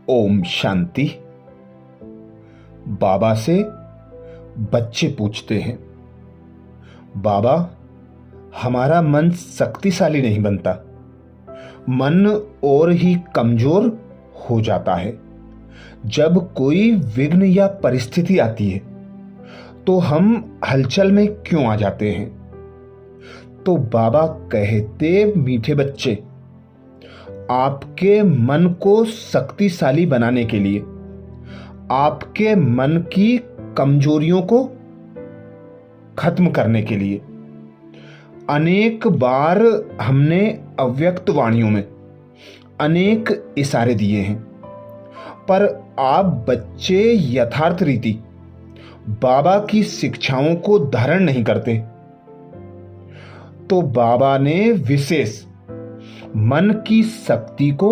ओम शांति। बाबा से बच्चे पूछते हैं, बाबा हमारा मन शक्तिशाली नहीं बनता, मन और ही कमजोर हो जाता है। जब कोई विघ्न या परिस्थिति आती है तो हम हलचल में क्यों आ जाते हैं? तो बाबा कहते, मीठे बच्चे, आपके मन को शक्तिशाली बनाने के लिए, आपके मन की कमजोरियों को खत्म करने के लिए अनेक बार हमने अव्यक्त वाणियों में अनेक इशारे दिए हैं, पर आप बच्चे यथार्थ रीति बाबा की शिक्षाओं को धारण नहीं करते। तो बाबा ने विशेष मन की शक्ति को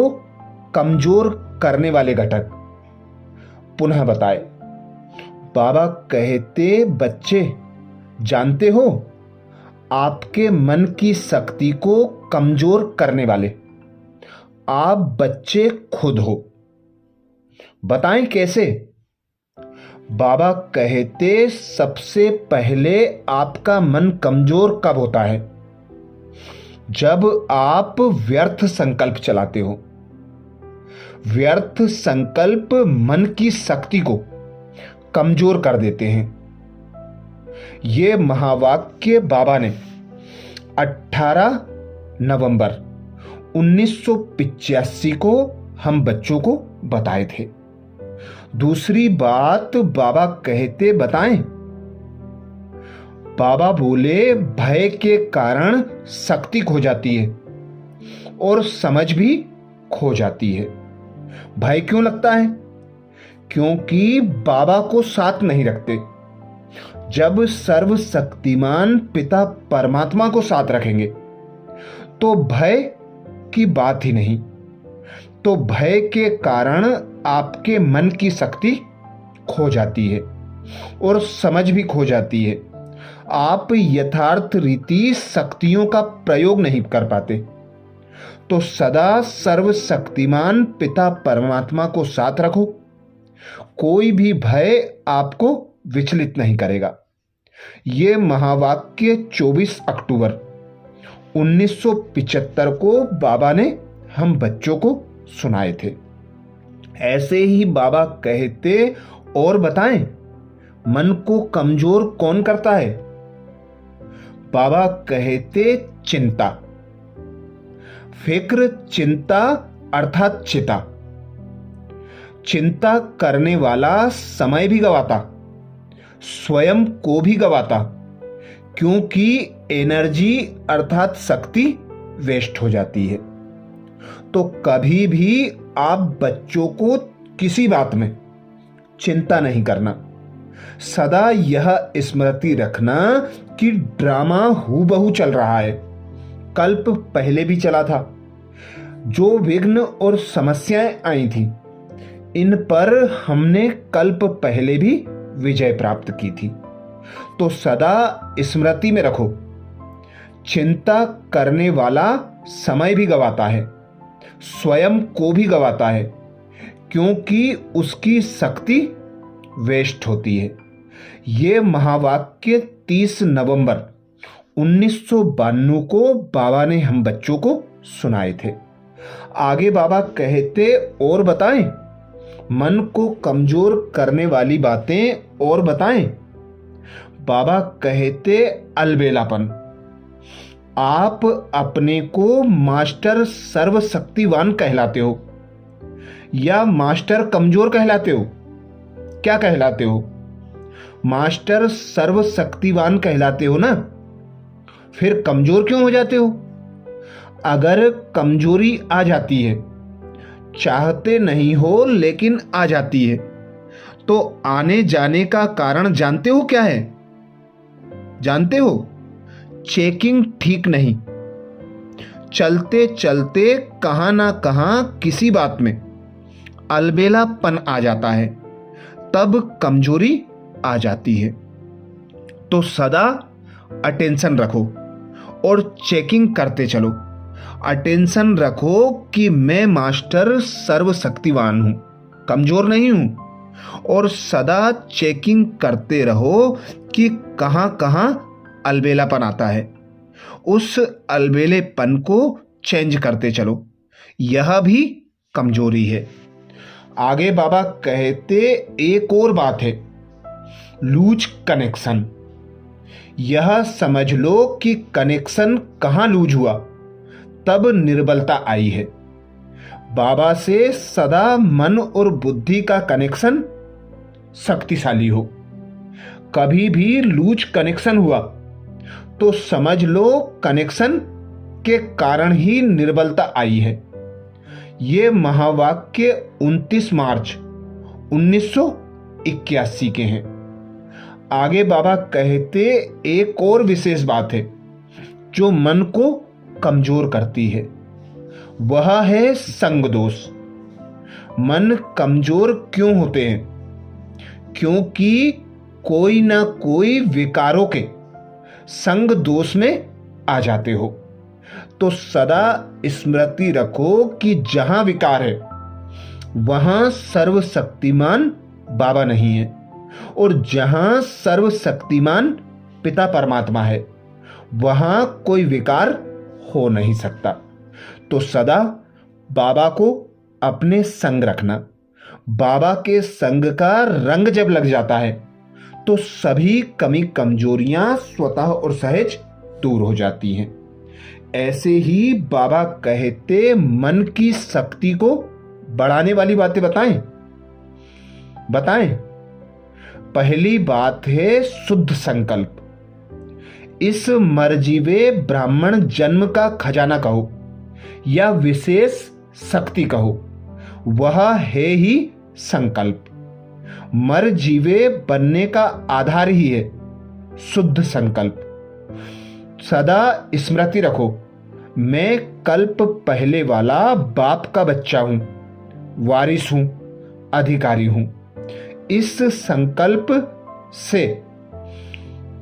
कमजोर करने वाले घटक पुनः बताए। बाबा कहते, बच्चे जानते हो, आपके मन की शक्ति को कमजोर करने वाले आप बच्चे खुद हो। बताएं कैसे? बाबा कहते, सबसे पहले आपका मन कमजोर कब होता है? जब आप व्यर्थ संकल्प चलाते हो। व्यर्थ संकल्प मन की शक्ति को कमजोर कर देते हैं। ये महावाक्य बाबा ने 18 नवंबर 1985 को हम बच्चों को बताए थे। दूसरी बात बाबा कहते, बताएं। बाबा बोले, भय के कारण शक्ति खो जाती है और समझ भी खो जाती है। भय क्यों लगता है? क्योंकि बाबा को साथ नहीं रखते। जब सर्वशक्तिमान पिता परमात्मा को साथ रखेंगे तो भय की बात ही नहीं। तो भय के कारण आपके मन की शक्ति खो जाती है और समझ भी खो जाती है। आप यथार्थ रीति शक्तियों का प्रयोग नहीं कर पाते। तो सदा सर्वशक्तिमान पिता परमात्मा को साथ रखो। कोई भी भय आपको विचलित नहीं करेगा। ये महावाक्य 24 अक्टूबर 1975 को बाबा ने हम बच्चों को सुनाए थे। ऐसे ही बाबा कहते, और बताएं, मन को कमजोर कौन करता है? बाबा कहते, चिंता। फिक्र, चिंता अर्थात चिता। चिंता करने वाला समय भी गवाता, स्वयं को भी गवाता, क्योंकि एनर्जी अर्थात शक्ति वेस्ट हो जाती है। तो कभी भी आप बच्चों को किसी बात में चिंता नहीं करना। सदा यह स्मृति रखना कि ड्रामा हूबहू चल रहा है, कल्प पहले भी चला था। जो विघ्न और समस्याएं आई थी, इन पर हमने कल्प पहले भी विजय प्राप्त की थी। तो सदा स्मृति में रखो, चिंता करने वाला समय भी गवाता है, स्वयं को भी गवाता है, क्योंकि उसकी शक्ति वेस्ट होती है। ये महावाक्य 30 नवंबर 1992 को बाबा ने हम बच्चों को सुनाए थे। आगे बाबा कहते, और बताएं, मन को कमजोर करने वाली बातें और बताएं। बाबा कहते, अलबेलापन। आप अपने को मास्टर सर्वशक्तिवान कहलाते हो या मास्टर कमजोर कहलाते हो? क्या कहलाते हो? मास्टर सर्वशक्तिवान कहलाते हो ना? फिर कमजोर क्यों हो जाते हो? अगर कमजोरी आ जाती है, चाहते नहीं हो लेकिन आ जाती है, तो आने जाने का कारण जानते हो क्या है? जानते हो? चेकिंग ठीक नहीं। चलते चलते कहां ना कहां किसी बात में अलबेलापन आ जाता है, तब कमजोरी आ जाती है। तो सदा अटेंशन रखो और चेकिंग करते चलो। अटेंशन रखो कि मैं मास्टर सर्वशक्तिवान हूं, कमजोर नहीं हूं। और सदा चेकिंग करते रहो कि कहां कहां अलबेलापन आता है। उस अलबेलेपन को चेंज करते चलो, यह भी कमजोरी है। आगे बाबा कहते एक और बात है, लूज कनेक्शन। यह समझ लो कि कनेक्शन कहां लूज हुआ, तब निर्बलता आई है। बाबा से सदा मन और बुद्धि का कनेक्शन शक्तिशाली हो। कभी भी लूज कनेक्शन हुआ तो समझ लो कनेक्शन के कारण ही निर्बलता आई है। ये महावाक्य 29 मार्च 1981 के हैं। आगे बाबा कहते एक और विशेष बात है जो मन को कमजोर करती है, वह है संग दोष। मन कमजोर क्यों होते हैं? क्योंकि कोई ना कोई विकारों के संग दोष में आ जाते हो। तो सदा स्मृति रखो कि जहां विकार है वहां सर्वशक्तिमान बाबा नहीं है, और जहां सर्वशक्तिमान पिता परमात्मा है वहां कोई विकार हो नहीं सकता। तो सदा बाबा को अपने संग रखना। बाबा के संग का रंग जब लग जाता है तो सभी कमी कमजोरियां स्वतः और सहज दूर हो जाती हैं। ऐसे ही बाबा कहते मन की शक्ति को बढ़ाने वाली बातें बताएं। पहली बात है शुद्ध संकल्प। इस मरजीवे ब्राह्मण जन्म का खजाना कहो या विशेष शक्ति कहो, वह है ही संकल्प। मरजीवे बनने का आधार ही है शुद्ध संकल्प। सदा स्मृति रखो, मैं कल्प पहले वाला बाप का बच्चा हूं, वारिस हूं, अधिकारी हूं। इस संकल्प से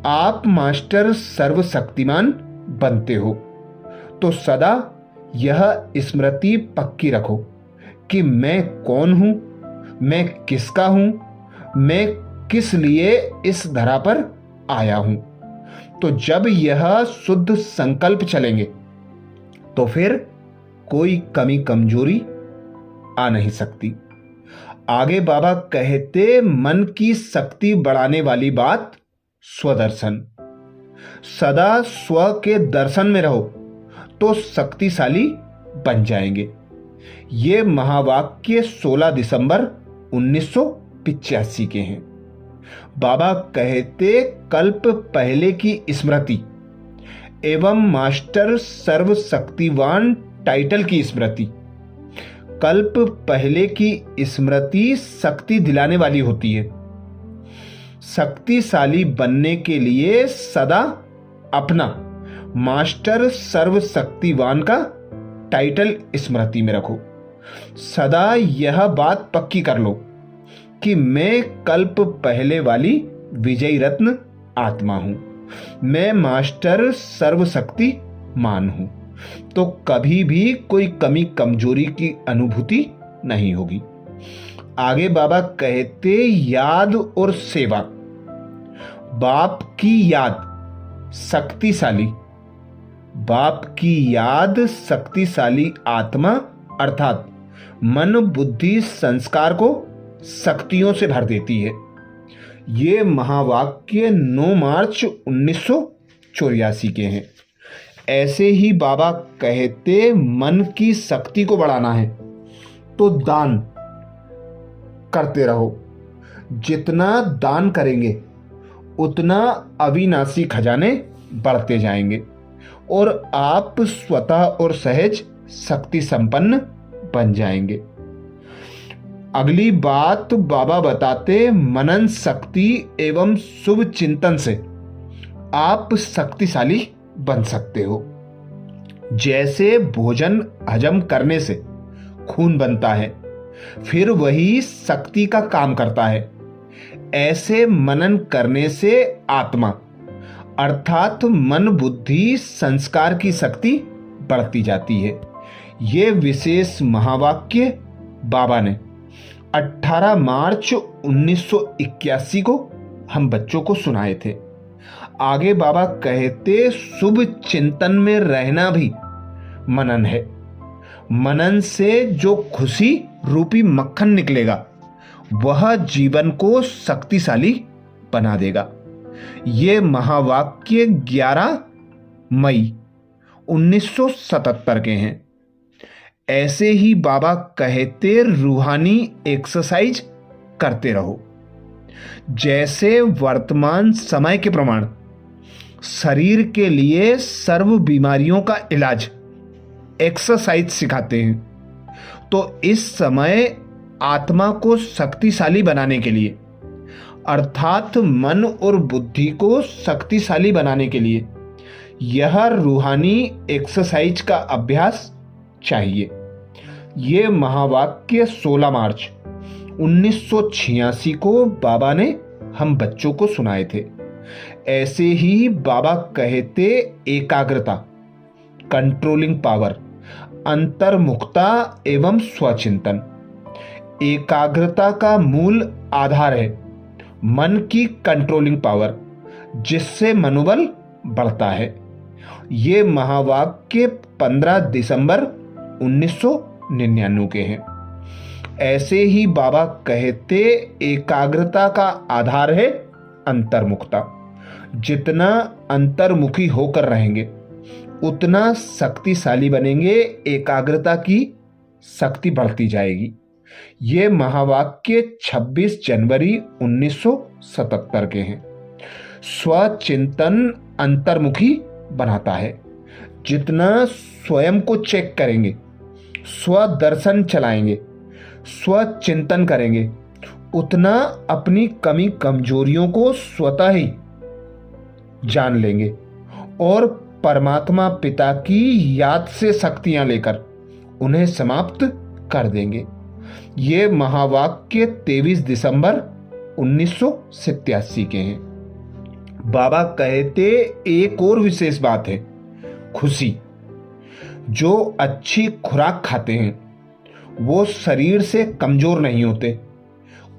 आप मास्टर सर्वशक्तिमान बनते हो। तो सदा यह स्मृति पक्की रखो कि मैं कौन हूं, मैं किसका हूं, मैं किस लिए इस धरा पर आया हूं। तो जब यह शुद्ध संकल्प चलेंगे तो फिर कोई कमी कमजोरी आ नहीं सकती। आगे बाबा कहते मन की शक्ति बढ़ाने वाली बात स्वदर्शन। सदा स्व के दर्शन में रहो तो शक्तिशाली बन जाएंगे। ये महावाक्य 16 दिसंबर 1985 के हैं। बाबा कहते कल्प पहले की स्मृति एवं मास्टर सर्वशक्तिवान टाइटल की स्मृति। कल्प पहले की स्मृति शक्ति दिलाने वाली होती है। शक्तिशाली बनने के लिए सदा अपना मास्टर सर्वशक्तिवान का टाइटल स्मृति में रखो। सदा यह बात पक्की कर लो कि मैं कल्प पहले वाली विजयी रत्न आत्मा हूं, मैं मास्टर सर्वशक्ति मान हूं। तो कभी भी कोई कमी कमजोरी की अनुभूति नहीं होगी। आगे बाबा कहते याद और सेवा। बाप की याद शक्तिशाली, बाप की याद शक्तिशाली आत्मा अर्थात मन बुद्धि संस्कार को शक्तियों से भर देती है। ये महावाक्य 9 मार्च 1984 के हैं। ऐसे ही बाबा कहते मन की शक्ति को बढ़ाना है तो दान करते रहो। जितना दान करेंगे उतना अविनाशी खजाने बढ़ते जाएंगे और आप स्वतः और सहज शक्ति संपन्न बन जाएंगे। अगली बात बाबा बताते मनन शक्ति एवं शुभ चिंतन से आप शक्तिशाली बन सकते हो। जैसे भोजन हजम करने से खून बनता है, फिर वही शक्ति का काम करता है, ऐसे मनन करने से आत्मा अर्थात मन बुद्धि संस्कार की शक्ति बढ़ती जाती है। ये विशेष महावाक्य बाबा ने 18 मार्च 1981 को हम बच्चों को सुनाए थे। आगे बाबा कहते शुभ चिंतन में रहना भी मनन है। मनन से जो खुशी रूपी मक्खन निकलेगा वह जीवन को शक्तिशाली बना देगा। ये महावाक्य 11 मई 1977 के हैं। ऐसे ही बाबा कहते रूहानी एक्सरसाइज करते रहो। जैसे वर्तमान समय के प्रमाण शरीर के लिए सर्व बीमारियों का इलाज एक्सरसाइज सिखाते हैं, तो इस समय आत्मा को शक्तिशाली बनाने के लिए अर्थात मन और बुद्धि को शक्तिशाली बनाने के लिए यह रूहानी एक्सरसाइज का अभ्यास चाहिए। ये महावाक्य 16 मार्च 1986 को बाबा ने हम बच्चों को सुनाए थे। ऐसे ही बाबा कहते एकाग्रता, कंट्रोलिंग पावर, अंतर्मुखता एवं स्वचिंतन। एकाग्रता का मूल आधार है मन की कंट्रोलिंग पावर, जिससे मनोबल बढ़ता है। ये महावाक्य 15 दिसंबर 1999 के हैं। ऐसे ही बाबा कहते एकाग्रता का आधार है अंतर्मुखता। जितना अंतर्मुखी होकर रहेंगे उतना शक्तिशाली बनेंगे, एकाग्रता की शक्ति बढ़ती जाएगी। ये महावाक्य 26 जनवरी 1977 के हैं। स्वचिंतन अंतर्मुखी बनाता है। जितना स्वयं को चेक करेंगे, स्वदर्शन चलाएंगे, स्वचिंतन करेंगे, उतना अपनी कमी कमजोरियों को स्वतः ही जान लेंगे और परमात्मा पिता की याद से शक्तियां लेकर उन्हें समाप्त कर देंगे। ये महावाक्य 23 दिसंबर 1987 के हैं। बाबा कहते एक और विशेष बात है खुशी। जो अच्छी खुराक खाते हैं वो शरीर से कमजोर नहीं होते।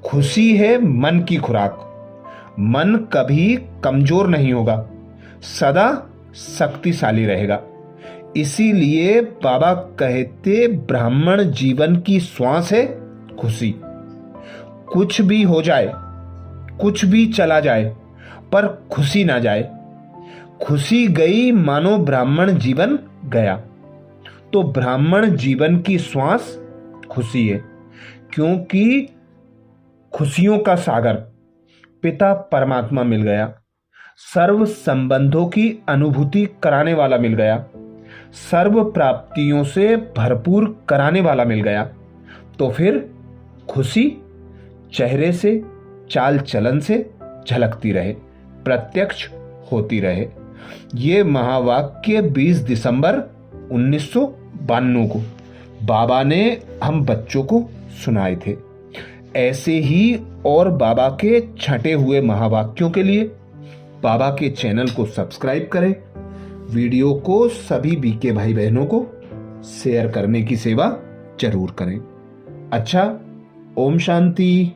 खुशी है मन की खुराक। मन कभी कमजोर नहीं होगा, सदा शक्तिशाली रहेगा। इसीलिए बाबा कहते ब्राह्मण जीवन की श्वास है खुशी। कुछ भी हो जाए, कुछ भी चला जाए, पर खुशी ना जाए। खुशी गई मानो ब्राह्मण जीवन गया। तो ब्राह्मण जीवन की श्वास खुशी है, क्योंकि खुशियों का सागर पिता परमात्मा मिल गया, सर्व संबंधों की अनुभूति कराने वाला मिल गया, सर्व प्राप्तियों से भरपूर कराने वाला मिल गया। तो फिर खुशी चेहरे से, चाल चलन से झलकती रहे, प्रत्यक्ष होती रहे। ये महावाक्य 20 दिसंबर 1992 को बाबा ने हम बच्चों को सुनाए थे। ऐसे ही और बाबा के छंटे हुए महावाक्यों के लिए बाबा के चैनल को सब्सक्राइब करें। वीडियो को सभी बीके भाई बहनों को शेयर करने की सेवा जरूर करें। अच्छा, ओम शांति।